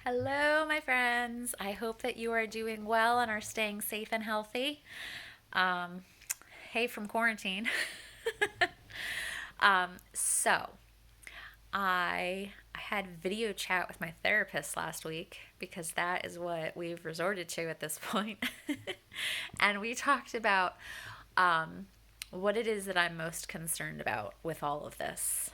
Hello, my friends. I hope that you are doing well and are staying safe and healthy. Um, hey, from quarantine. So, I had video chat with my therapist last week because that is what we've resorted to at this point. And we talked about um, what it is that I'm most concerned about with all of this,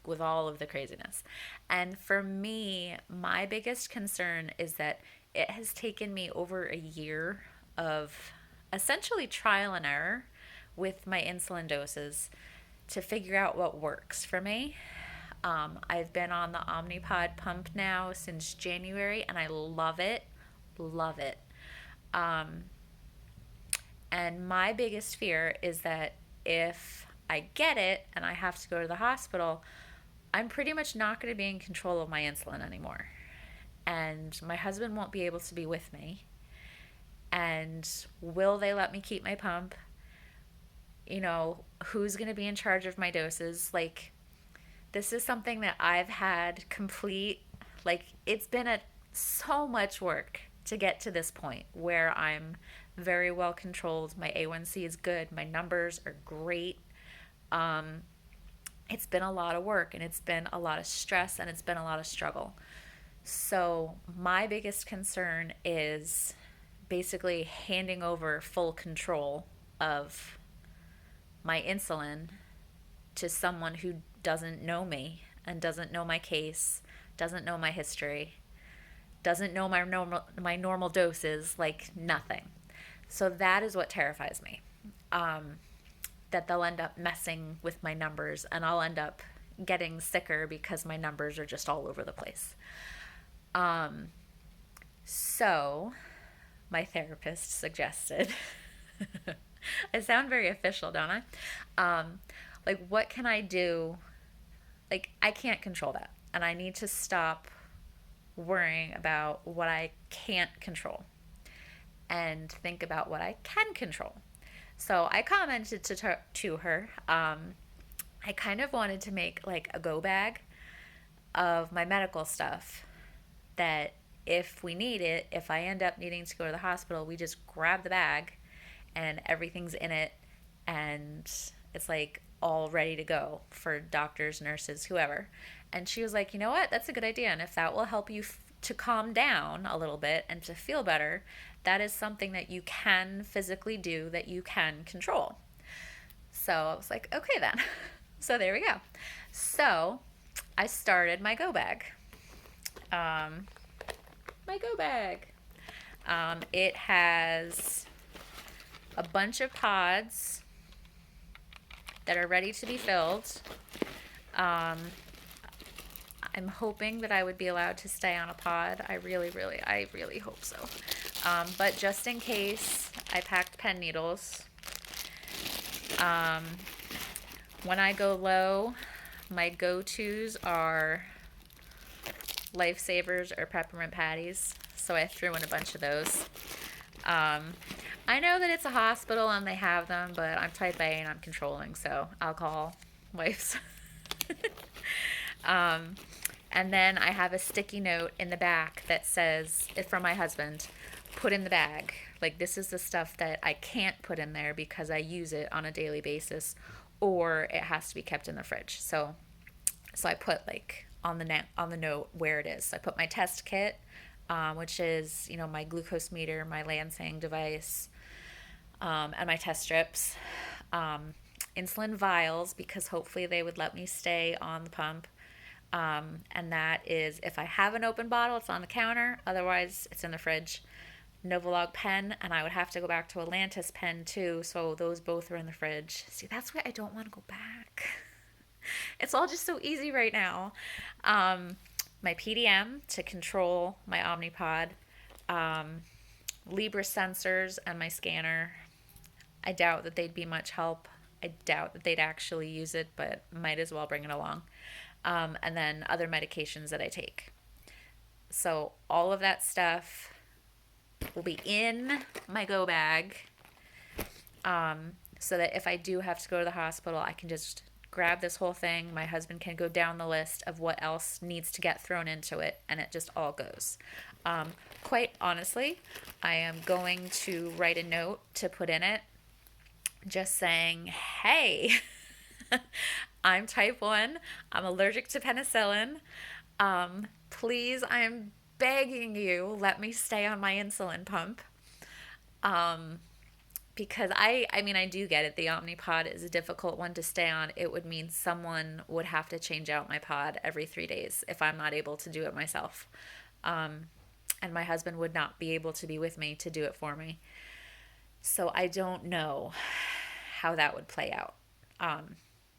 with all of the craziness. And for me, my biggest concern is that it has taken me over a year of essentially trial and error with my insulin doses to figure out what works for me. I've been on the Omnipod pump now since January and I love it. Love it. Um, and my biggest fear is that if I get it and I have to go to the hospital, I'm pretty much not going to be in control of my insulin anymore. And my husband won't be able to be with me. And will they let me keep my pump? Who's going to be in charge of my doses? This is something that I've had it's been so much work to get to this point where I'm very well controlled. My A1C is good. My numbers are great. Um, it's been a lot of work and it's been a lot of stress and it's been a lot of struggle. So, my biggest concern is basically handing over full control of my insulin to someone who doesn't know me and doesn't know my case, doesn't know my history, doesn't know my normal doses, like nothing. So that is what terrifies me. Um, that they'll end up messing with my numbers and I'll end up getting sicker because my numbers are just all over the place. Um, so my therapist suggested, I sound very official, don't I? What can I do? I can't control that. And I need to stop worrying about what I can't control and think about what I can control. So I commented to her. I kind of wanted to make like a go bag of my medical stuff that if we need it, if I end up needing to go to the hospital, we just grab the bag and everything's in it and it's like all ready to go for doctors, nurses, whoever. And she was like, you know what? That's a good idea. And if that will help you to calm down a little bit and to feel better, that is something that you can physically do that you can control. So I was like, okay then. So there we go. So I started my go bag. Um, my go bag. It has a bunch of pods that are ready to be filled. Um, I'm hoping that I would be allowed to stay on a pod. I really hope so. But just in case, I packed pen needles. Um, when I go low, my go-tos are Lifesavers or peppermint patties. So I threw in a bunch of those. Um, I know that it's a hospital and they have them, but I'm type A and I'm controlling, so alcohol wipes. um, and then I have a sticky note in the back that says, it's from my husband, put in the bag. Like, this is the stuff that I can't put in there because I use it on a daily basis or it has to be kept in the fridge. So I put like on the note where it is. So I put my test kit, which is my glucose meter, my Lansing device, and my test strips, insulin vials because hopefully they would let me stay on the pump. And that is if I have an open bottle, it's on the counter. Otherwise, it's in the fridge. Novolog pen, and I would have to go back to Atlantis pen too. So those both are in the fridge. See, that's why I don't want to go back. It's all just so easy right now. Um, my PDM to control my Omnipod, um, Libra sensors, and my scanner. I doubt that they'd be much help. I doubt that they'd actually use it, but might as well bring it along. And then other medications that I take. So all of that stuff will be in my go bag, so that if I do have to go to the hospital, I can just grab this whole thing. My husband can go down the list of what else needs to get thrown into it, and it just all goes. Quite honestly, I am going to write a note to put in it just saying, hey, I'm type 1, I'm allergic to penicillin. Please, I'm begging you, let me stay on my insulin pump. Because I mean, I do get it. The Omnipod is a difficult one to stay on. It would mean someone would have to change out my pod every 3 days if I'm not able to do it myself. And my husband would not be able to be with me to do it for me. So I don't know how that would play out.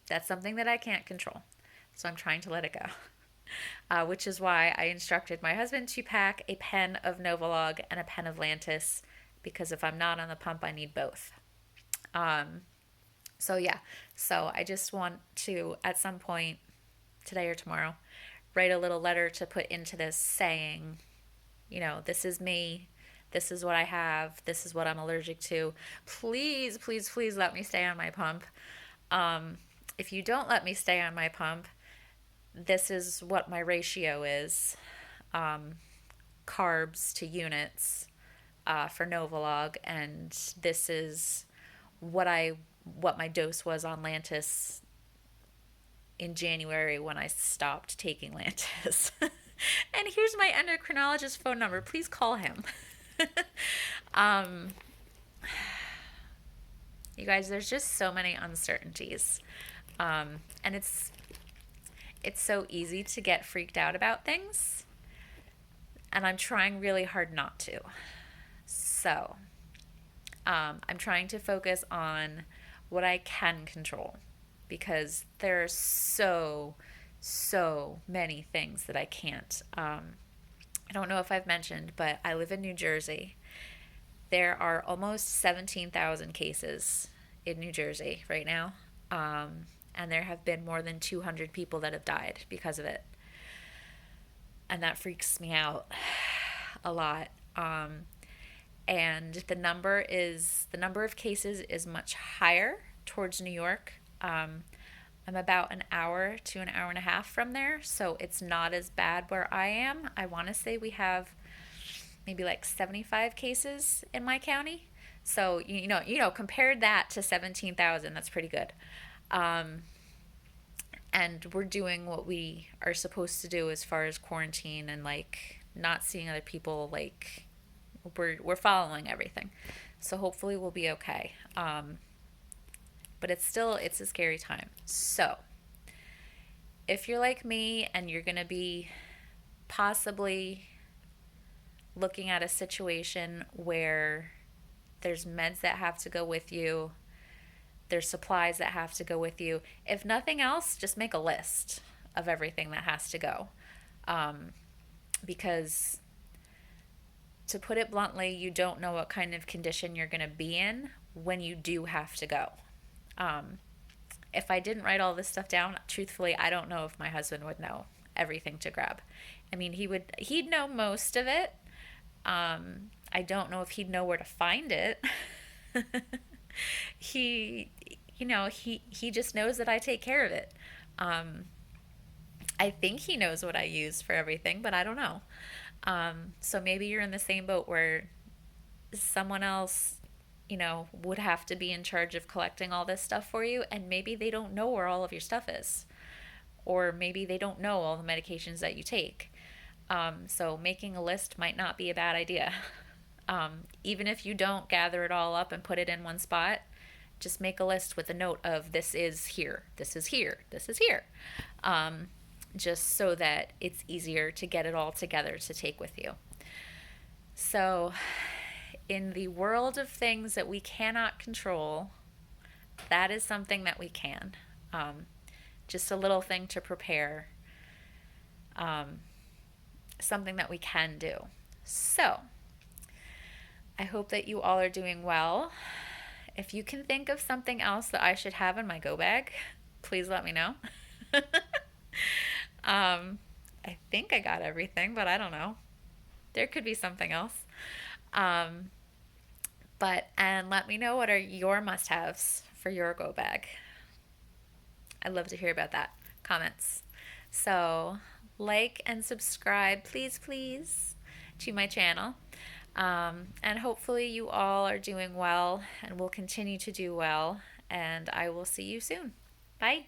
That's something that I can't control. So I'm trying to let it go. Which is why I instructed my husband to pack a pen of Novolog and a pen of Lantus, because if I'm not on the pump, I need both. So yeah, so I just want to, at some point, today or tomorrow, write a little letter to put into this saying, this is me, this is what I have, this is what I'm allergic to. Please, please, please let me stay on my pump. If you don't let me stay on my pump, this is what my ratio is, carbs to units for Novolog, and this is what my dose was on Lantus in January when I stopped taking Lantus. And here's my endocrinologist phone number. Please call him. You guys, there's just so many uncertainties. And it's so easy to get freaked out about things. And I'm trying really hard not to. So, I'm trying to focus on what I can control, because there are so many things that I can't. I don't know if I've mentioned, but I live in New Jersey. There are almost 17,000 cases in New Jersey right now. And there have been more than 200 people that have died because of it. And that freaks me out a lot. And the number of cases is much higher towards New York. I'm about an hour to an hour and a half from there, so it's not as bad where I am. I want to say we have maybe like 75 cases in my county. So, compared that to 17,000, that's pretty good. And we're doing what we are supposed to do as far as quarantine and like not seeing other people. Like we're following everything, so hopefully we'll be okay. But it's a scary time. So if you're like me and you're gonna be possibly looking at a situation where there's meds that have to go with you, there's supplies that have to go with you. If nothing else, just make a list of everything that has to go. Because to put it bluntly, you don't know what kind of condition you're going to be in when you do have to go. If I didn't write all this stuff down, truthfully, I don't know if my husband would know everything to grab. I mean, he'd know most of it. I don't know if he'd know where to find it. He just knows that I take care of it. I think he knows what I use for everything, but I don't know. So maybe you're in the same boat where someone else, would have to be in charge of collecting all this stuff for you, and maybe they don't know where all of your stuff is. Or maybe they don't know all the medications that you take. So making a list might not be a bad idea. Even if you don't gather it all up and put it in one spot, just make a list with a note of this is here, this is here, this is here. Just so that it's easier to get it all together to take with you. So, in the world of things that we cannot control, that is something that we can. Just a little thing to prepare. Something that we can do. So, I hope that you all are doing well. If you can think of something else that I should have in my go bag, please let me know. I think I got everything, but I don't know. There could be something else. And let me know what are your must-haves for your go bag. I'd love to hear about that. Comments. So, like and subscribe, please, please, to my channel. And hopefully, you all are doing well and will continue to do well. And I will see you soon. Bye.